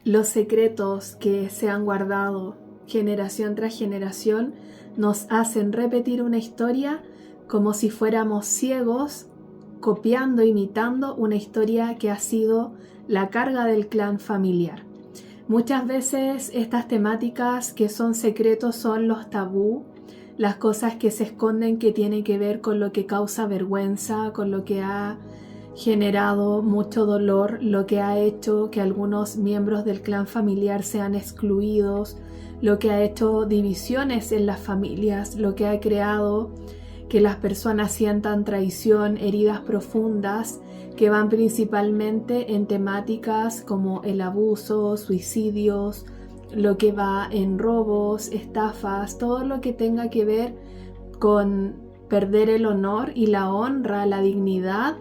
Los secretos que se han guardado generación tras generación nos hacen repetir una historia como si fuéramos ciegos, copiando, imitando una historia que ha sido la carga del clan familiar. Muchas veces estas temáticas que son secretos son los tabú, las cosas que se esconden que tienen que ver con lo que causa vergüenza, con lo que ha generado mucho dolor, lo que ha hecho que algunos miembros del clan familiar sean excluidos, lo que ha hecho divisiones en las familias, lo que ha creado que las personas sientan traición, heridas profundas que van principalmente en temáticas como el abuso, suicidios, lo que va en robos, estafas, todo lo que tenga que ver con perder el honor y la honra, la dignidad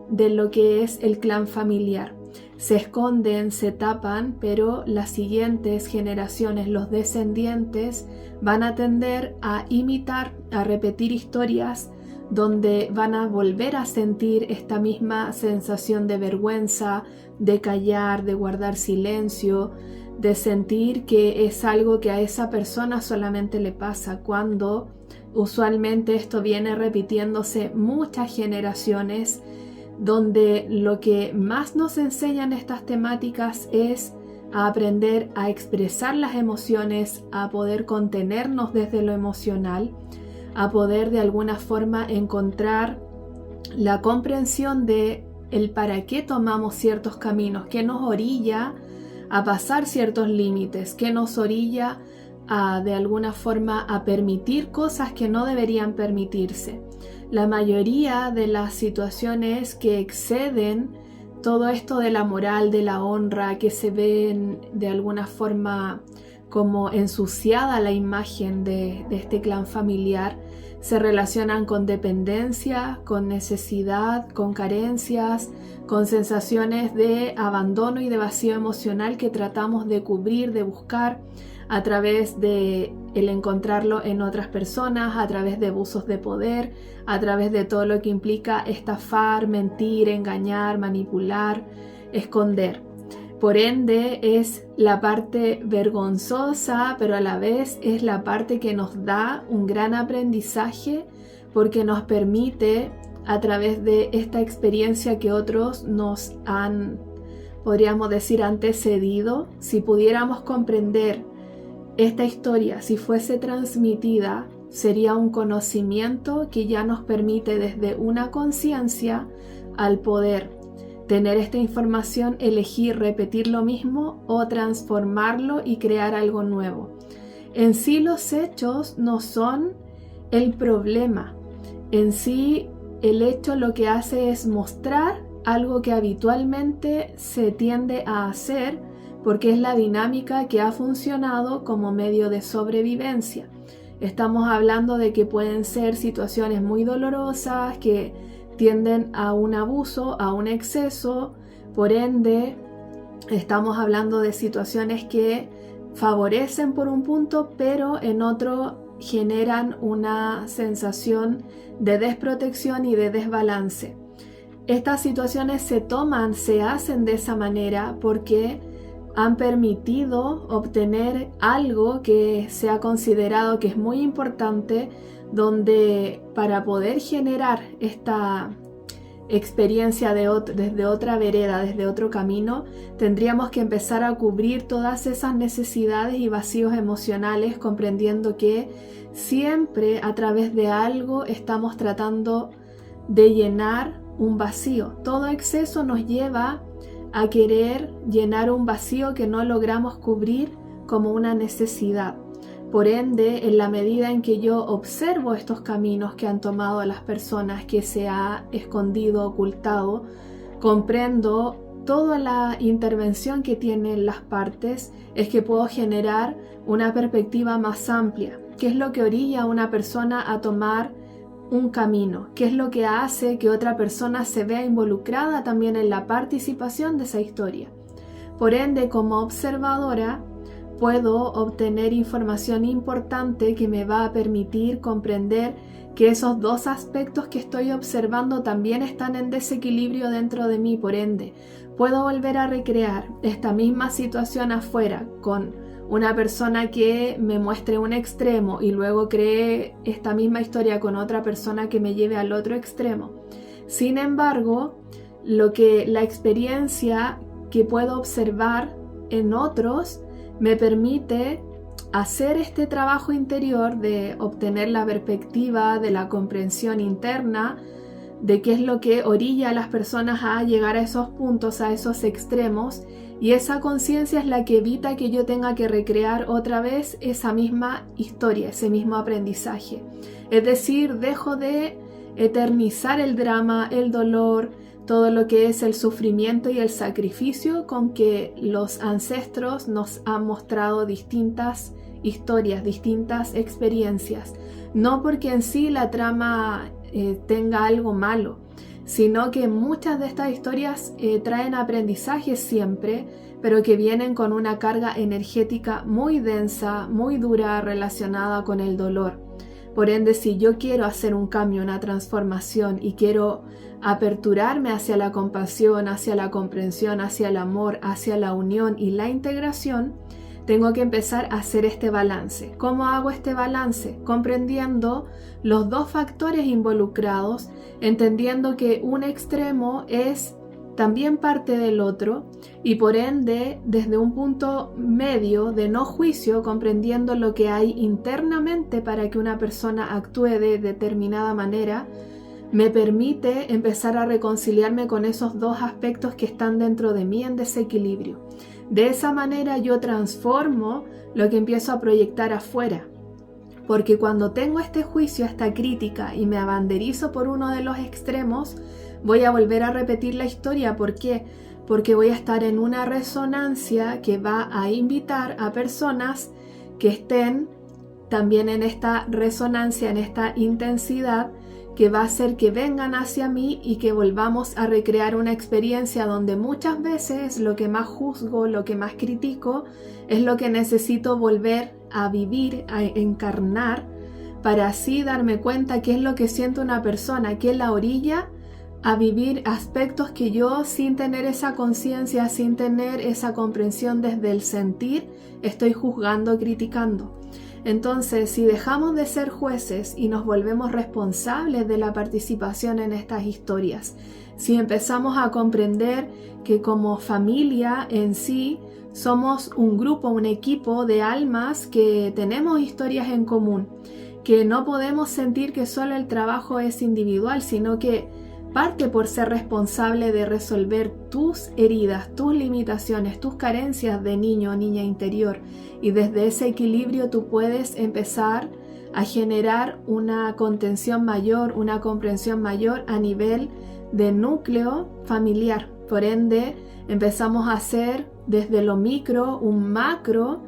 de lo que es el clan familiar. Se esconden, se tapan, pero las siguientes generaciones, los descendientes, van a tender a imitar, a repetir historias donde van a volver a sentir esta misma sensación de vergüenza, de callar, de guardar silencio, de sentir que es algo que a esa persona solamente le pasa, cuando usualmente esto viene repitiéndose muchas generaciones, donde lo que más nos enseñan estas temáticas es a aprender a expresar las emociones, a poder contenernos desde lo emocional, a poder de alguna forma encontrar la comprensión de el para qué tomamos ciertos caminos, qué nos orilla a pasar ciertos límites, qué nos orilla a de alguna forma a permitir cosas que no deberían permitirse. La mayoría de las situaciones que exceden todo esto de la moral, de la honra, que se ven de alguna forma como ensuciada la imagen de este clan familiar, se relacionan con dependencia, con necesidad, con carencias, con sensaciones de abandono y de vacío emocional que tratamos de cubrir, de buscar a través de el encontrarlo en otras personas, a través de abusos de poder, a través de todo lo que implica estafar, mentir, engañar, manipular, esconder. Por ende es la parte vergonzosa, pero a la vez es la parte que nos da un gran aprendizaje, porque nos permite a través de esta experiencia que otros nos han, podríamos decir, antecedido, si pudiéramos comprender esta historia, si fuese transmitida, sería un conocimiento que ya nos permite desde una conciencia, al poder tener esta información, elegir repetir lo mismo o transformarlo y crear algo nuevo. En sí los hechos no son el problema. En sí el hecho lo que hace es mostrar algo que habitualmente se tiende a hacer, porque es la dinámica que ha funcionado como medio de sobrevivencia. Estamos hablando de que pueden ser situaciones muy dolorosas que tienden a un abuso, a un exceso. Por ende, estamos hablando de situaciones que favorecen por un punto, pero en otro generan una sensación de desprotección y de desbalance. Estas situaciones se toman, se hacen de esa manera porque han permitido obtener algo que se ha considerado que es muy importante, donde para poder generar esta experiencia desde otra vereda, desde otro camino, tendríamos que empezar a cubrir todas esas necesidades y vacíos emocionales, comprendiendo que siempre a través de algo estamos tratando de llenar un vacío. Todo exceso nos lleva a querer llenar un vacío que no logramos cubrir como una necesidad. Por ende, en la medida en que yo observo estos caminos que han tomado las personas, que se ha escondido, ocultado, comprendo toda la intervención que tienen las partes, es que puedo generar una perspectiva más amplia. ¿Qué es lo que orilla a una persona a tomar un camino? ¿Qué es lo que hace que otra persona se vea involucrada también en la participación de esa historia? Por ende, como observadora, puedo obtener información importante que me va a permitir comprender que esos dos aspectos que estoy observando también están en desequilibrio dentro de mí. Por ende, puedo volver a recrear esta misma situación afuera con una persona que me muestre un extremo y luego cree esta misma historia con otra persona que me lleve al otro extremo. Sin embargo, la experiencia que puedo observar en otros me permite hacer este trabajo interior de obtener la perspectiva de la comprensión interna de qué es lo que orilla a las personas a llegar a esos puntos, a esos extremos, y esa conciencia es la que evita que yo tenga que recrear otra vez esa misma historia, ese mismo aprendizaje. Es decir, dejo de eternizar el drama, el dolor, todo lo que es el sufrimiento y el sacrificio con que los ancestros nos han mostrado distintas historias, distintas experiencias. No porque en sí la trama tenga algo malo, sino que muchas de estas historias traen aprendizajes siempre, pero que vienen con una carga energética muy densa, muy dura, relacionada con el dolor. Por ende, si yo quiero hacer un cambio, una transformación y quiero aperturarme hacia la compasión, hacia la comprensión, hacia el amor, hacia la unión y la integración, tengo que empezar a hacer este balance. ¿Cómo hago este balance? Comprendiendo los dos factores involucrados, entendiendo que un extremo es también parte del otro y por ende desde un punto medio de no juicio, comprendiendo lo que hay internamente para que una persona actúe de determinada manera, me permite empezar a reconciliarme con esos dos aspectos que están dentro de mí en desequilibrio. De esa manera yo transformo lo que empiezo a proyectar afuera. Porque cuando tengo este juicio, esta crítica y me abanderizo por uno de los extremos, voy a volver a repetir la historia. ¿Por qué? Porque voy a estar en una resonancia que va a invitar a personas que estén también en esta resonancia, en esta intensidad, que va a hacer que vengan hacia mí y que volvamos a recrear una experiencia donde muchas veces lo que más juzgo, lo que más critico, es lo que necesito volver a vivir, a encarnar, para así darme cuenta qué es lo que siente una persona, que la orilla a vivir aspectos que yo, sin tener esa conciencia, sin tener esa comprensión desde el sentir, estoy juzgando, criticando. Entonces, si dejamos de ser jueces y nos volvemos responsables de la participación en estas historias, si empezamos a comprender que como familia en sí somos un grupo, un equipo de almas que tenemos historias en común, que no podemos sentir que solo el trabajo es individual, sino que parte por ser responsable de resolver tus heridas, tus limitaciones, tus carencias de niño o niña interior. Y desde ese equilibrio tú puedes empezar a generar una contención mayor, una comprensión mayor a nivel de núcleo familiar. Por ende, empezamos a hacer desde lo micro un macro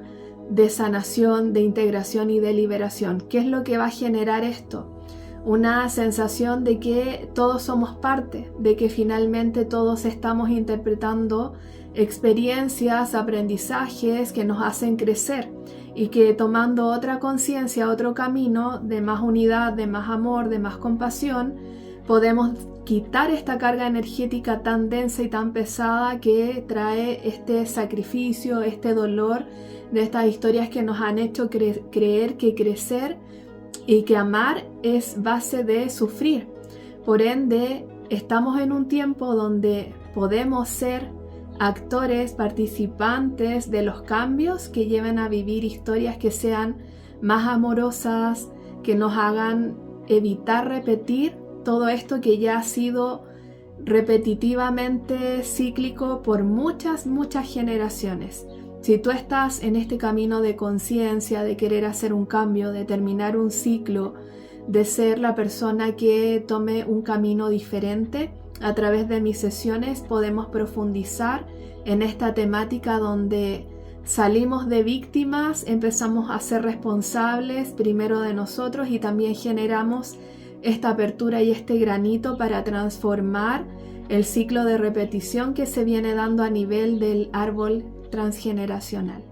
de sanación, de integración y de liberación. ¿Qué es lo que va a generar esto? Una sensación de que todos somos parte, de que finalmente todos estamos interpretando experiencias, aprendizajes que nos hacen crecer y que tomando otra conciencia, otro camino de más unidad, de más amor, de más compasión, podemos quitar esta carga energética tan densa y tan pesada que trae este sacrificio, este dolor de estas historias que nos han hecho creer que crecer y que amar es base de sufrir. Por ende, estamos en un tiempo donde podemos ser actores, participantes de los cambios que lleven a vivir historias que sean más amorosas, que nos hagan evitar repetir todo esto que ya ha sido repetitivamente cíclico por muchas generaciones. Si tú estás en este camino de conciencia, de querer hacer un cambio, de terminar un ciclo, de ser la persona que tome un camino diferente, a través de mis sesiones podemos profundizar en esta temática donde salimos de víctimas, empezamos a ser responsables primero de nosotros y también generamos esta apertura y este granito para transformar el ciclo de repetición que se viene dando a nivel del árbol transgeneracional.